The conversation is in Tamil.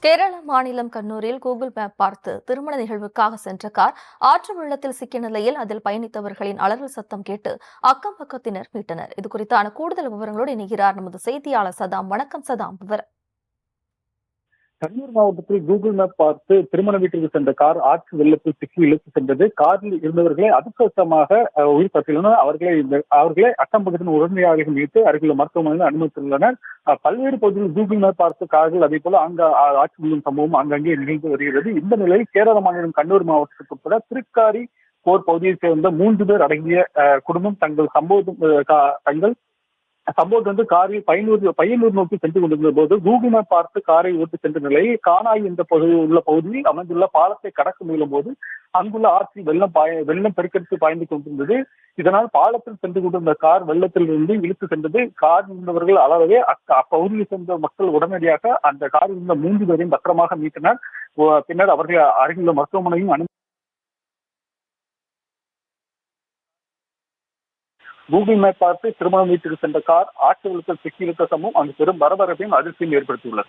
கேரள மாநிலம் கண்ணூரில் கூகுள் மேப் பார்த்து திருமண நிகழ்வுக்காக சென்ற கார் ஆற்று வெள்ளத்தில் சிக்கிய நிலையில் அதில் பயணித்தவர்களின் அலறல் சத்தம் கேட்டு அக்கம் பக்கத்தினர் மீட்டனர். இதுகுறித்தான கூடுதல் விவரங்களோடு இணைகிறார் நமது செய்தியாளர் சதாம். வணக்கம் சதாம். விவரம். கண்ணூர் மாவட்டத்தில் கூகுள் மேப் பார்த்து திருமண வீட்டிற்கு சென்ற கார் ஆற்று வெள்ளத்தில் சிக்கி இழுத்து சென்றது. காரில் இருந்தவர்களை அதிர்ஷ்டவசமாக உயிர் தப்பியுள்ளனர். அவர்களை அக்கம் பக்கத்தின் உடனடியாக மீட்டு அருகில் மருத்துவமனையில் அனுமதித்துள்ளனர். பல்வேறு பகுதிகளில் கூகுள் மேப் பார்த்து கார்கள் அதே போல ஆட்சி விழும் சம்பவம் அங்கங்கே நிகழ்ந்து வருகிறது. இந்த நிலையில் கேரள மாநிலம் கண்ணூர் மாவட்டத்துக்கு உட்பட திருக்காரி போர் பகுதியைச் சேர்ந்த 3 பேர் அடங்கிய குடும்பம் தங்கள் சம்பவம் காரில் பையனூர் நோக்கி சென்று கொண்டிருந்த போது கூகுள் மேப் பார்த்து காரை ஓட்டு சென்ற நிலையில் கானாய் என்ற பகுதியில் அமைந்துள்ள பாலத்தை கடக்க முயலும் போது அங்குள்ள ஆற்றில் வெள்ளம் பெருக்கெடுத்து பாய்ந்து கொண்டிருந்தது. இதனால் பாலத்தில் சென்று கொண்டிருந்த கார் வெள்ளத்தில் இருந்து இழுத்து சென்றது. கார் இருந்தவர்கள் அளவே அப்பகுதியில் சேர்ந்த மக்கள் உடனடியாக அந்த காரில் இருந்த 3 பேரையும் பத்திரமாக மீட்டனர். பின்னர் அவர்கள் அருகிலுள்ள மருத்துவமனையும் கூகுள் மேப் பார்த்து திருமணம் வீட்டுக்கு சென்ற கார் ஆற்று வெள்ளத்தில் சிக்கி இழுத்த சம்பவம் அங்கு பெரும் பரபரப்பையும் அதிர்ச்சியும் ஏற்படுத்தியுள்ளது.